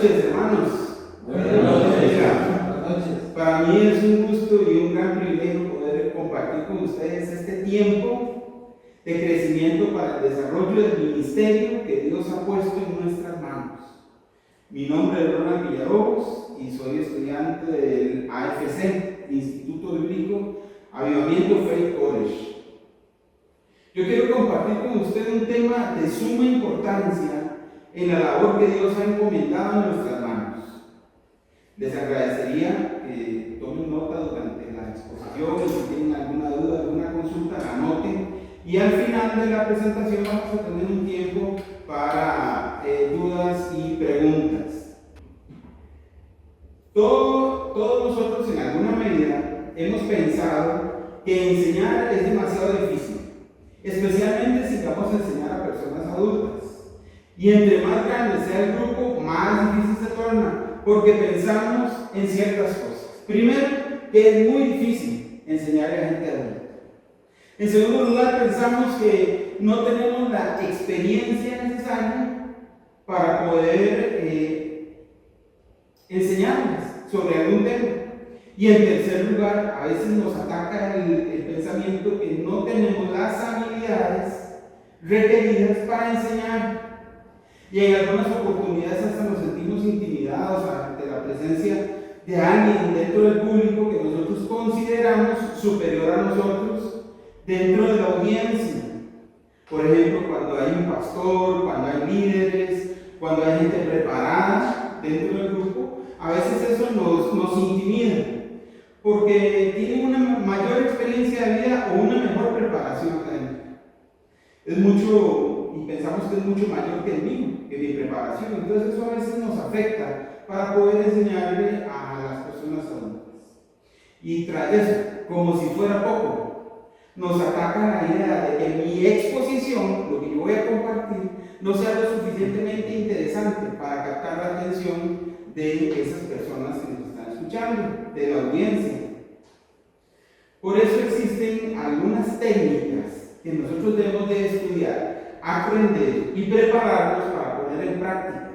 noches, hermanos. Buenas noches. Buenas noches. Para mí es un gusto y un gran privilegio poder compartir con ustedes este tiempo de crecimiento para el desarrollo del ministerio que Dios ha puesto en nuestras manos. Mi nombre es Ronald Villalobos y soy estudiante del AFC, Instituto Bíblico Avivamiento Faith College. Yo quiero compartir con usted un tema de suma importancia en la labor que Dios ha encomendado en nuestras manos. Les agradecería que tomen nota durante la exposición y si tienen alguna duda, alguna consulta, la anoten. Y al final de la presentación vamos a tener un tiempo para dudas y preguntas. Todos nosotros en alguna medida hemos pensado que enseñar es demasiado difícil, especialmente si vamos a enseñar a personas adultas. Y entre más grande sea el grupo, más difícil se torna, porque pensamos en ciertas cosas. Primero, que es muy difícil enseñar a gente adulta. En segundo lugar, pensamos que no tenemos la experiencia necesaria para poder enseñarles sobre algún tema. Y en tercer lugar, a veces nos ataca el pensamiento que no tenemos las habilidades requeridas para enseñar. Y en algunas oportunidades hasta nos sentimos intimidados ante la presencia de alguien dentro del público que nosotros consideramos superior a nosotros dentro de la audiencia. Por ejemplo, cuando hay un pastor, cuando hay líderes, cuando hay gente preparada dentro del grupo, a veces eso nos intimida, porque tienen una mayor experiencia de vida o una mejor preparación académica. Es mucho, y pensamos que es mucho mayor que el mío, que mi preparación. Entonces eso a veces nos afecta para poder enseñarle a las personas adultas. Y tras eso, como si fuera poco, nos ataca la idea de que mi exposición, lo que yo voy a compartir, no sea lo suficientemente interesante para captar la atención de esas personas que nos están escuchando, de la audiencia. Por eso existen algunas técnicas que nosotros debemos de estudiar, aprender y prepararnos para poner en práctica,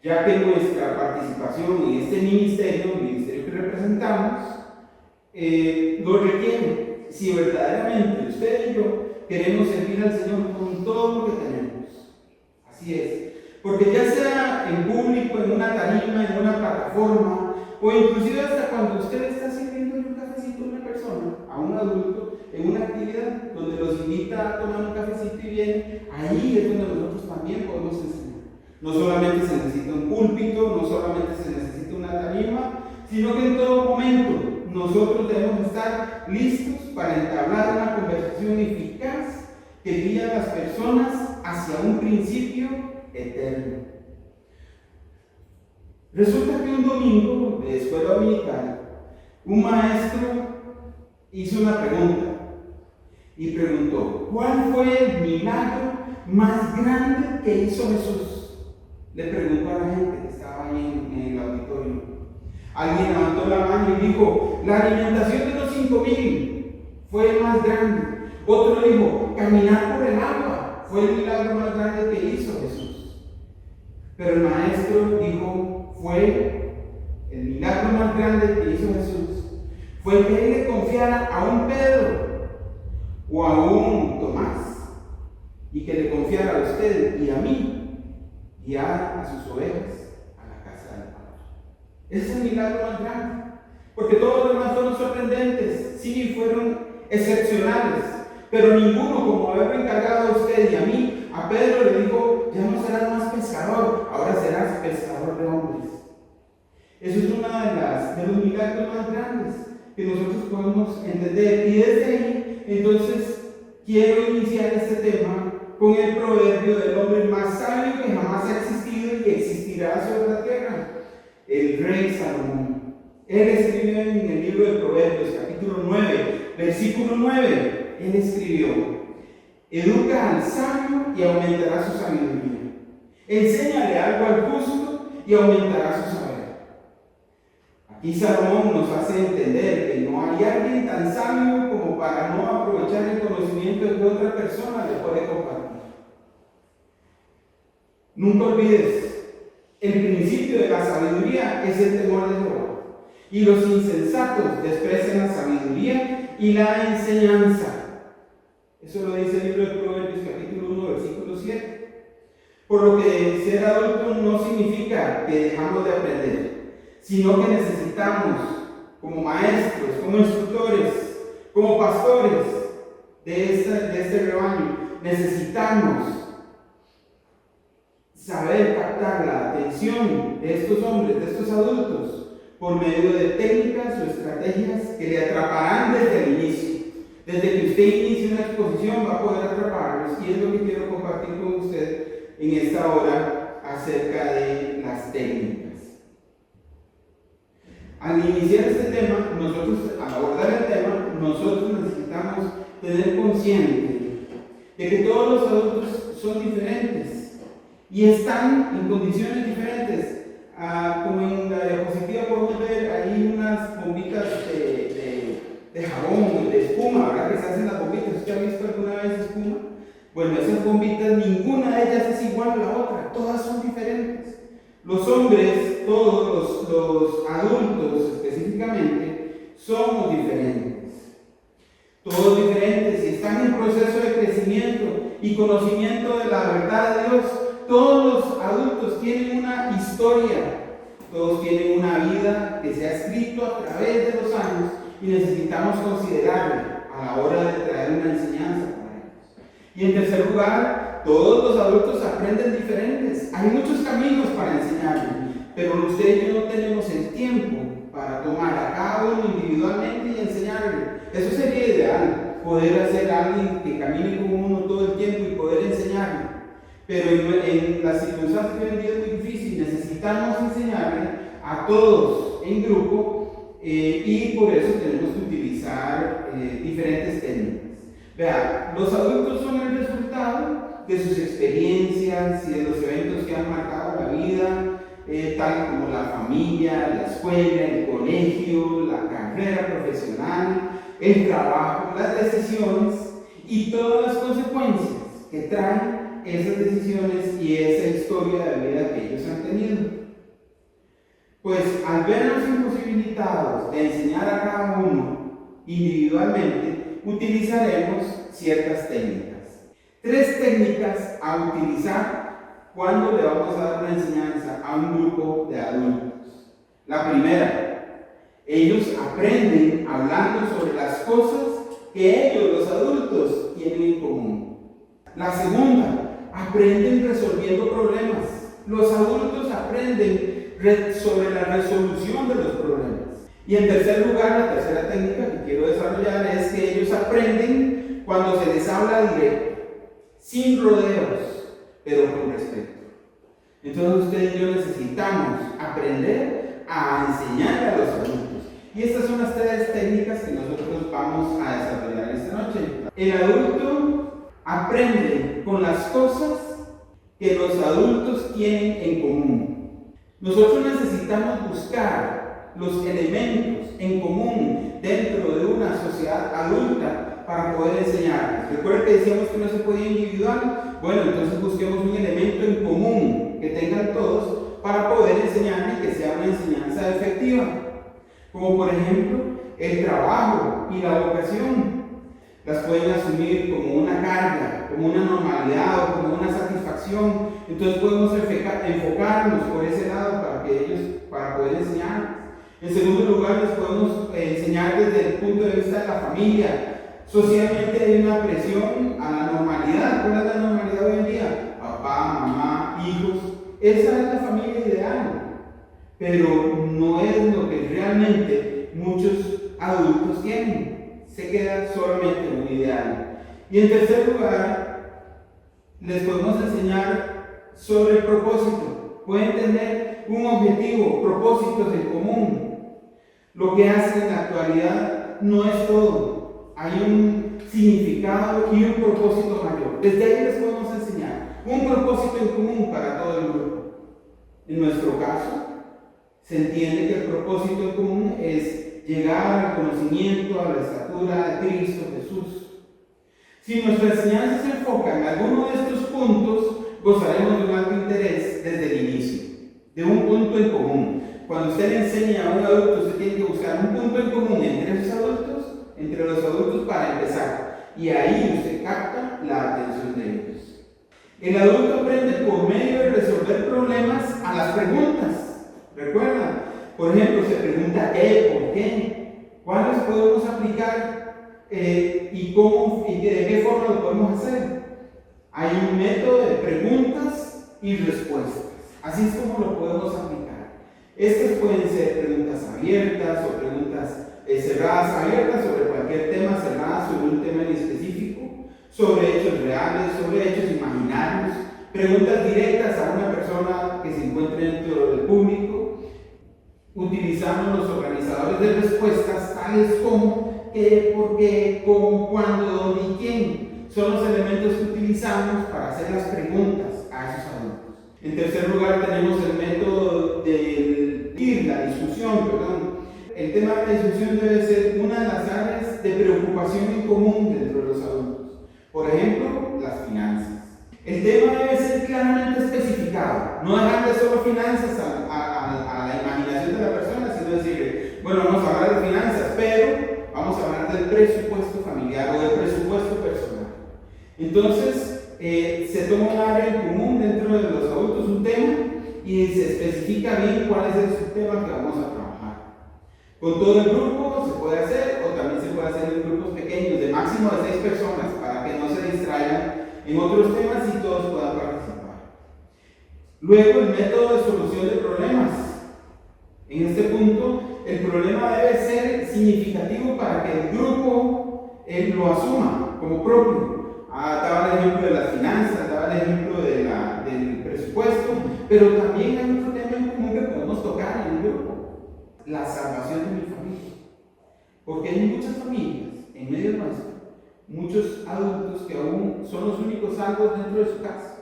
ya que nuestra participación en este ministerio, el ministerio que representamos, lo requiere. Si verdaderamente usted y yo queremos servir al Señor con todo lo que tenemos. Así es. Porque ya sea en público, en una tarima, en una plataforma, o inclusive hasta cuando usted está sirviendo un cafecito a una persona, a un adulto, en una actividad donde los invita a tomar un cafecito y viene, ahí es donde nosotros también podemos enseñar. No solamente se necesita un púlpito, no solamente se necesita una tarima, sino que en todo momento nosotros debemos estar listos para entablar una conversación eficaz que guíe a las personas hacia un principio eterno. Resulta que un domingo de escuela dominical, un maestro hizo una pregunta y preguntó: ¿cuál fue el milagro más grande que hizo Jesús? Le preguntó a la gente que estaba ahí en el auditorio. Alguien levantó la mano y dijo: la alimentación de los 5,000 fue el más grande. Otro dijo: caminar por el agua fue el milagro más grande que hizo Jesús. Pero el maestro dijo: fue el milagro más grande que hizo Jesús, fue que él le confiara a un Pedro o a un Tomás, y que le confiara a usted y a mí guiar a sus ovejas a la casa del Padre. Ese es el milagro más grande, porque todos los demás fueron sorprendentes, sí, fueron excepcionales, pero ninguno como haberlo encargado a usted y a mí. A Pedro le dijo: ya no serás más pescador, ahora serás pescador de hombres. Eso es uno de los milagros más grandes que nosotros podemos entender. Y desde ahí, entonces, quiero iniciar este tema con el proverbio del hombre más sabio que jamás ha existido y existirá sobre la tierra, el rey Salomón. Él escribió en el libro de Proverbios, capítulo 9, versículo 9, él escribió: educa al sabio y aumentará su sabiduría. Enséñale algo al justo y aumentará su saber. Aquí Salomón nos hace entender que no hay alguien tan sabio como para no aprovechar el conocimiento que otra persona le puede compartir. Nunca olvides, el principio principio de la sabiduría es el temor de Jehová. Y los insensatos desprecian la sabiduría y la enseñanza. Eso lo dice el libro de Proverbios capítulo 1, versículo 7. Por lo que ser adulto no significa que dejamos de aprender, sino que necesitamos, como maestros, como instructores, como pastores de este rebaño, necesitamos saber captar la atención de estos hombres, de estos adultos, por medio de técnicas o estrategias que le atraparán desde el inicio. Desde que usted inicie una exposición va a poder atraparlos, y es lo que quiero compartir con usted en esta hora acerca de las técnicas. Al iniciar este tema, al abordar el tema, nosotros necesitamos tener consciente de que todos los adultos son diferentes y están en condiciones diferentes. Como en la diapositiva podemos ver, hay unas bombitas de jabón, de espuma, ¿verdad? Que se hacen las bombitas. ¿Usted ha visto alguna vez espuma? Bueno, esas bombitas, ninguna de ellas es igual a la otra, todas son diferentes. Los hombres, todos los adultos específicamente, somos diferentes. Todos diferentes y están en proceso de crecimiento y conocimiento de la verdad de Dios. Todos los adultos tienen una historia, todos tienen una vida que se ha escrito a través de los años y necesitamos considerarla a la hora de traer una enseñanza para ellos. Y en tercer lugar, todos los adultos aprenden diferentes. Hay muchos caminos para enseñarles, pero usted y yo no tenemos el tiempo para tomar a cada uno individualmente y enseñarle. Eso sería ideal, poder hacer a alguien que camine con uno todo el tiempo y poder enseñarle. Pero en las circunstancias de hoy en día es muy difícil. Necesitamos enseñarle a todos en grupo y por eso tenemos que utilizar diferentes técnicas. Vea, los adultos son el resultado de sus experiencias y de los eventos que han marcado la vida, tal como la familia, la escuela, el colegio, la carrera profesional, el trabajo, las decisiones y todas las consecuencias que traen esas decisiones y esa historia de vida que ellos han tenido. Pues al vernos imposibilitados de enseñar a cada uno individualmente, utilizaremos ciertas técnicas. 3 técnicas a utilizar cuando le vamos a dar una enseñanza a un grupo de adultos. La primera, ellos aprenden hablando sobre las cosas que ellos, los adultos, tienen en común. La segunda, aprenden resolviendo problemas. Los adultos aprenden sobre la resolución de los problemas. Y en tercer lugar, la tercera técnica que quiero desarrollar es que ellos aprenden cuando se les habla directo, sin rodeos, pero con respeto. Entonces usted y yo necesitamos aprender a enseñar a los adultos. Y estas son las 3 técnicas que nosotros vamos a desarrollar esta noche. El adulto aprende con las cosas que los adultos tienen en común. Nosotros necesitamos buscar los elementos en común dentro de una sociedad adulta para poder enseñar. Recuerden que decíamos que no se podía individual. Bueno, entonces busquemos un elemento en común que tengan todos para poder enseñar y que sea una enseñanza efectiva. Como por ejemplo, el trabajo y la vocación. Las pueden asumir como una carga, como una normalidad o como una satisfacción. Entonces podemos enfocarnos por ese lado para poder enseñar. En segundo lugar, les podemos enseñar desde el punto de vista de la familia. Socialmente hay una presión a la normalidad. ¿Cuál es la normalidad hoy en día? Papá, mamá, hijos. Esa es la familia ideal. Pero no es lo que realmente muchos adultos tienen. Se queda solamente en un ideal. Y en tercer lugar, les podemos enseñar sobre el propósito. Pueden tener un objetivo, propósitos en común. Lo que hacen en la actualidad no es todo. Hay un significado y un propósito mayor. Desde ahí les podemos enseñar un propósito en común para todo el grupo. En nuestro caso, se entiende que el propósito en común es llegar al conocimiento, a la estatura de Cristo Jesús. Si nuestra enseñanza se enfoca en alguno de estos puntos, gozaremos de un alto interés desde el inicio. de un punto en común. Cuando usted le enseña a un adulto, usted tiene que buscar un punto en común entre los adultos para empezar. Y ahí usted capta la atención de ellos. El adulto aprende por medio de resolver problemas a las preguntas. ¿Recuerda? Por ejemplo, se pregunta qué, por qué, cuáles podemos aplicar y cómo y de qué forma lo podemos hacer. Hay un método de preguntas y respuestas. Así es como lo podemos aplicar. Estas pueden ser preguntas abiertas o preguntas cerradas, abiertas sobre cualquier tema, cerradas sobre un tema en específico, sobre hechos reales, sobre hechos imaginarios, preguntas directas a una persona que se encuentre dentro del público. Utilizamos los organizadores de respuestas tales como qué, por qué, cómo, cuándo, dónde y quién. Son los elementos que utilizamos para hacer las preguntas a esos adultos. En tercer lugar tenemos el método la discusión, perdón. El tema de la discusión debe ser una de las áreas de preocupación en común dentro de los adultos. Por ejemplo, las finanzas. El tema debe ser claramente especificado, no dejar de solo finanzas a la imaginación de la persona, sino decirle, bueno, vamos a hablar de finanzas, pero vamos a hablar del presupuesto familiar o del presupuesto personal. Entonces, se toma un área en común dentro de los adultos, un tema, y se especifica bien cuál es el subtema que vamos a trabajar. Con todo el grupo se puede hacer, o también se puede hacer en grupos pequeños, de máximo de 6 personas, para que no se distraigan en otros temas y todos puedan participar. Luego, el método de solución de problemas. En este punto, el problema debe ser significativo para que el grupo lo asuma como propio. Daba el ejemplo de las finanzas, daba el ejemplo del presupuesto, pero también hay otro tema en común que podemos tocar en el grupo: la salvación de mi familia. Porque hay muchas familias en medio nuestro, muchos adultos que aún son los únicos salvos dentro de su casa,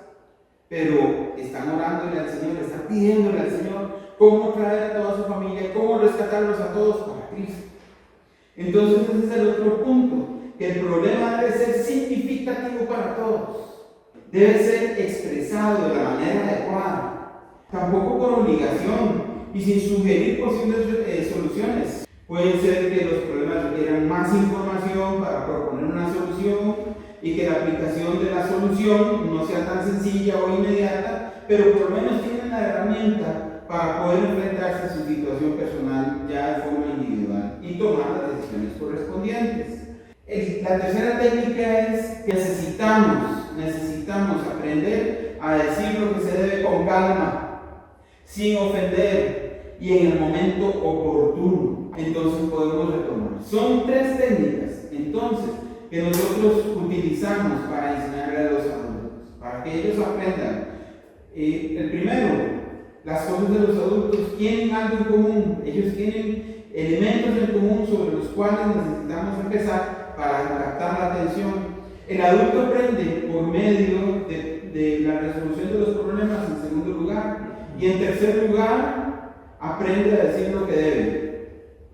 pero están orándole al Señor, están pidiéndole al Señor cómo traer a toda su familia, cómo rescatarlos a todos para Cristo. Entonces ese es el otro punto, que el problema debe ser significativo para todos, debe ser expresado de la manera adecuada, tampoco por obligación y sin sugerir posibles soluciones. Puede ser que los problemas requieran más información para proponer una solución y que la aplicación de la solución no sea tan sencilla o inmediata, pero por lo menos tienen la herramienta para poder enfrentarse a su situación personal ya de forma individual y tomar las decisiones correspondientes. La tercera técnica es que necesitamos aprender a decir lo que se debe con calma, sin ofender y en el momento oportuno. Entonces podemos retomar. Son 3 técnicas, entonces, que nosotros utilizamos para enseñarle a los adultos, para que ellos aprendan. El primero, las cosas de los adultos tienen algo en común, ellos tienen elementos en común sobre los cuales necesitamos empezar para captar la atención. El adulto aprende por medio de la resolución de los problemas en segundo lugar, y en tercer lugar, aprende a decir lo que debe.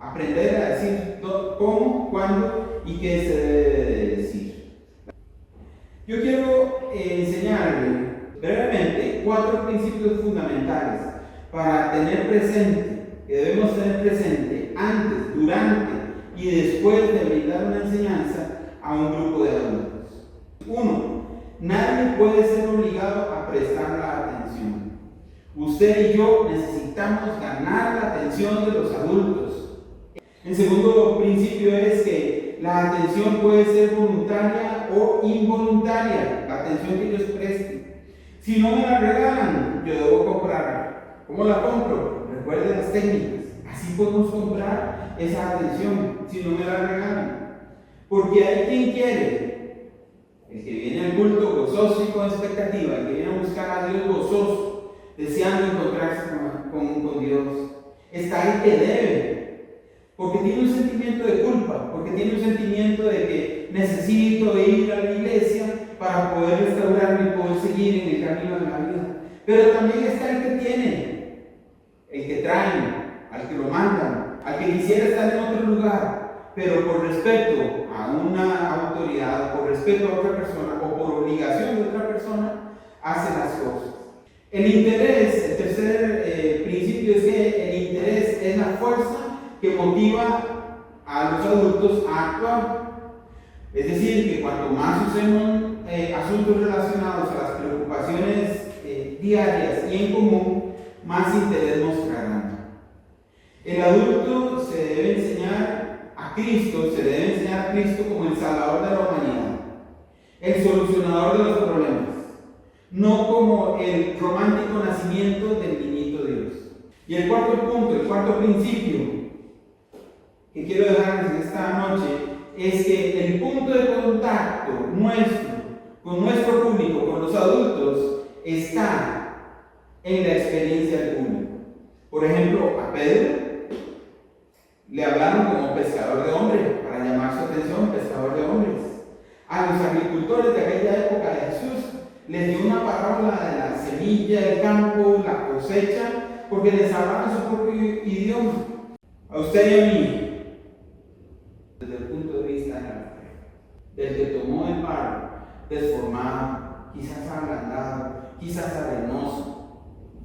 Aprender a decir cómo, cuándo y qué se debe decir. Yo quiero enseñarle brevemente 4 principios fundamentales para tener presente, que debemos tener presente antes, durante y después de brindar una enseñanza a un grupo de adultos. 1. Nadie puede ser obligado a prestar la atención. Usted y yo necesitamos ganar la atención de los adultos. El segundo principio es que la atención puede ser voluntaria o involuntaria, la atención que ellos presten. Si no me la regalan, yo debo comprarla. ¿Cómo la compro? Recuerde las técnicas. Así podemos comprar esa atención si no me la regalan. Porque hay quien quiere, el que viene al culto gozoso y con expectativa, el que viene a buscar a Dios gozoso, deseando encontrarse con Dios. Está ahí que debe. Porque tiene un sentimiento de culpa, porque tiene un sentimiento de que necesito ir a la iglesia para poder restaurarme y poder seguir en el camino de la vida. Pero también está el que tiene, el que traen, al que lo mandan, al que quisiera estar en otro lugar, pero por respeto a una autoridad, por respeto a otra persona o por obligación de otra persona, hace las cosas. El interés, el tercer principio es que el interés es la fuerza que motiva a los adultos a actuar. Es decir, que cuanto más usemos asuntos relacionados a las preocupaciones diarias y en común, más interés mostrarán. El adulto se debe enseñar a Cristo, como el Salvador de la humanidad, el solucionador de los problemas, no como el romántico nacimiento del niñito Dios. Y el cuarto punto, el cuarto principio que quiero dejarles esta noche es que el punto de contacto nuestro con nuestro público, con los adultos, está en la experiencia del público. Por ejemplo, a Pedro le hablaron como pescador de hombres, para llamar su atención, pescador de hombres. A los agricultores de aquella época de Jesús les dio una parábola de la semilla, el campo, la cosecha, porque les hablaban su propio idioma. A usted y a mí, desde el punto de vista de la fe, del que tomó el barro desformado, quizás ablandado, quizás arenoso,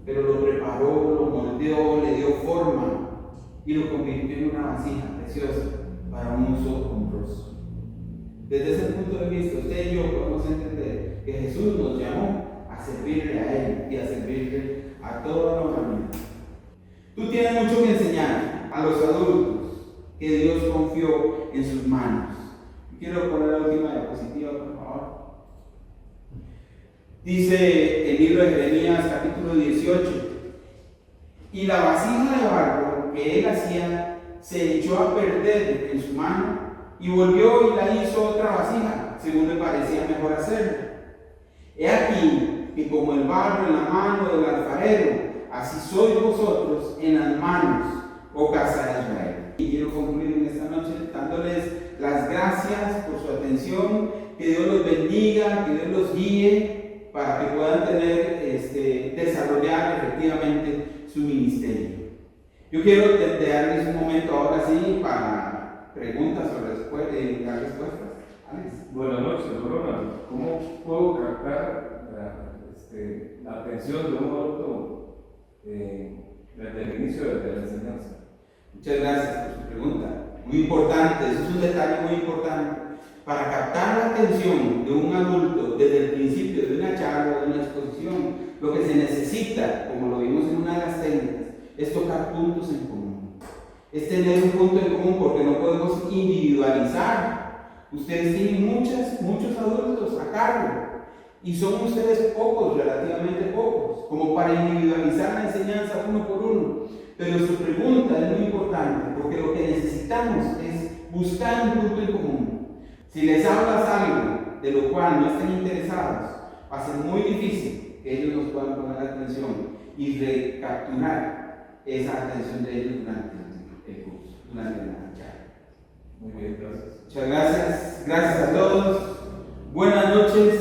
pero lo preparó, lo moldeó, le dio forma y lo convirtió en una vasija preciosa para un uso honroso. Desde ese punto de vista, usted y yo podemos entender que Jesús nos llamó a servirle a Él y a servirle a toda la humanidad. Tú tienes mucho que enseñar a los adultos que Dios confió en sus manos. Quiero poner la última diapositiva, por favor. Dice el libro de Jeremías, capítulo 18: y la vasija de barro que él hacía se echó a perder en su mano y volvió y la hizo otra vasija, según le parecía mejor hacerlo. He aquí que como el barro en la mano del alfarero, así sois vosotros en las manos, oh casa de Israel. Y quiero concluir en esta noche dándoles las gracias por su atención, que Dios los bendiga, que Dios los guíe para que puedan desarrollar efectivamente su ministerio. Yo quiero darles un momento ahora sí para preguntas o respuestas. Alex. Buenas noches, Ronald. ¿Cómo puedo captar la atención de un adulto desde el inicio de la enseñanza? Muchas gracias por su pregunta. Muy importante, eso es un detalle muy importante. Para captar la atención de un adulto desde el principio de una charla o de una exposición, lo que se necesita, como lo vimos en una de las técnicas, es tocar puntos en común. Es tener un punto en común, porque no podemos individualizar. Ustedes tienen muchos adultos a cargo y son ustedes pocos, relativamente pocos, como para individualizar la enseñanza uno por uno. Pero su pregunta es muy importante, porque lo que necesitamos es buscar un punto en común. Si les hablas algo de lo cual no estén interesados, va a ser muy difícil que ellos nos puedan poner atención y recapturar esa atención de ellos durante el curso, durante la charla. Muy bien, gracias. Muchas gracias. Gracias a todos. Buenas noches.